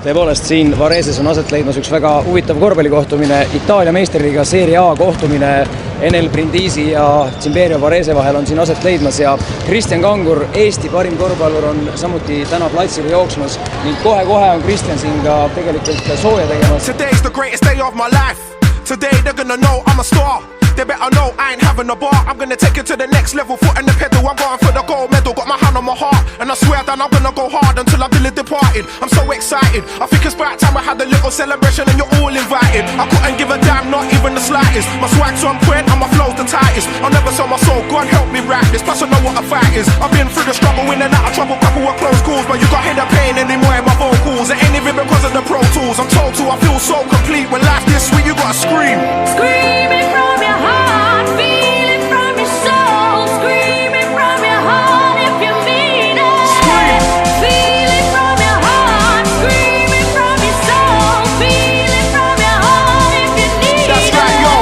Tõepoolest, siin Vareses on aset leidmas üks väga huvitav korvpallikohtumine, Itaalia meistriliiga Serie A kohtumine Enel Brindisi ja Zimperio Varese vahel on siin aset leidmas ja Kristjan Kangur, Eesti parim korvpallur, on samuti täna platsile jooksmas ning kohe-kohe on Kristjan siin ka tegelikult sooja tegemas. Today's the greatest day of my life. Today they're gonna know I'm a star. They better know I ain't having a bar. I'm gonna take it to the next level, foot in the pedal. I'm going for the gold medal, got my hand on my heart. And I swear that I'm gonna go hard until I feel it departed. I'm so excited, I think it's about time I had a little celebration and you're all invited. I couldn't give a damn, not even the slightest. My swag's on point and my flow's the tightest. I'll never sell my soul, God help me write this. Plus I know what a fight is. I've been through the struggle, in and out of trouble, couple of close calls. But you can't hear the pain anymore in my vocals. It ain't even because of the Pro Tools. I'm told to, I feel so complete. When life this sweet, you gotta scream. Screaming from your heart, feel it from your soul. Screaming from your heart if you mean it. Scream. Feel it from your heart, screaming from your soul. Feel it from your heart if you need it. That's right, yo.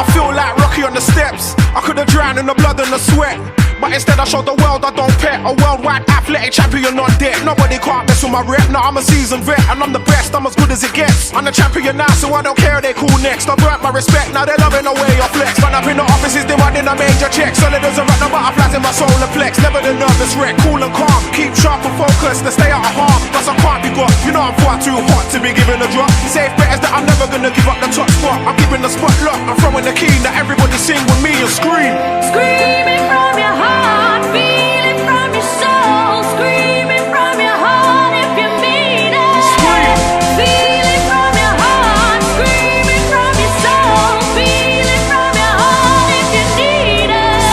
I feel like Rocky on the steps. I could've drowned in the blood and the sweat, but instead I showed the world I don't pet. A worldwide athletic champion on deck. Nobody can't mess with my rep. Now I'm a seasoned vet and I'm the best, I'm as good as it gets. I'm the champion now, so I don't care, they cool next. I've earned my respect, now they're loving the way I flex. When up in the offices, they running a major check. Solidars are at the butterflies in my solar flex. Never the nervous wreck, cool and calm. Keep sharp and focused, to stay out of harm. Plus I can't be got, you know I'm far too hot to be given a drop. Safe bet is that I'm never gonna give up the top spot. I'm keeping the spot locked, I'm throwing the key. Now everybody sing with me and scream. Screaming from your heart, feel it from your soul. Screaming from your heart if you mean it. Scream. Feel it from your heart, screaming from your soul. Feel it from your heart if you need it.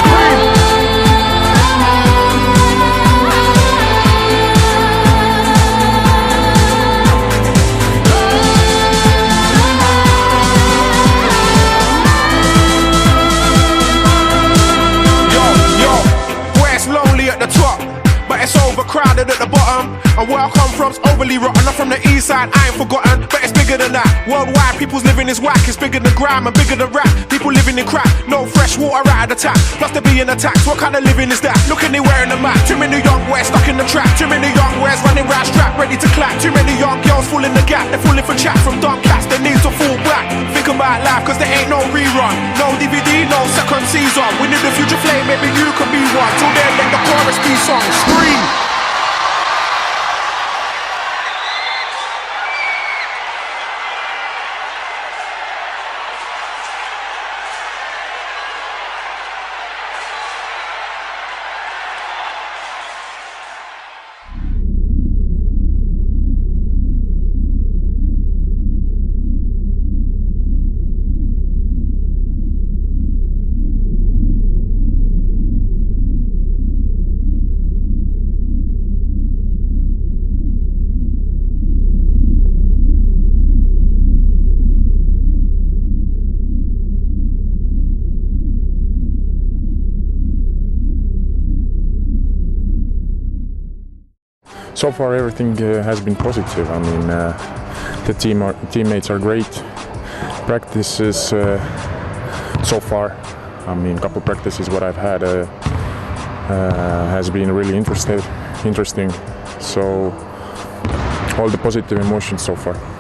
It's overcrowded at the bottom, and where I come from's overly rotten. I'm from the east side, I ain't forgotten, but it's bigger than that. Worldwide, people's living is whack. It's bigger than grime and bigger than rap. People living in crap, no fresh water out of the tap. Plus they're being attacked, what kind of living is that? Look anywhere in the map, too many young boys stuck in the trap. Too many young boys running round strap, ready to clap. Too many young girls falling the gap, they're falling for chat from dumb cats. They need to fall back, think about life, cause there ain't no rerun. No DVD, no second season. We need a future flame, maybe you could be one. Till then, let the chorus be sung, scream. So far everything has been positive. I mean, the teammates are great. Practices so far, I mean, couple practices what I've had has been really interesting. So all the positive emotions so far.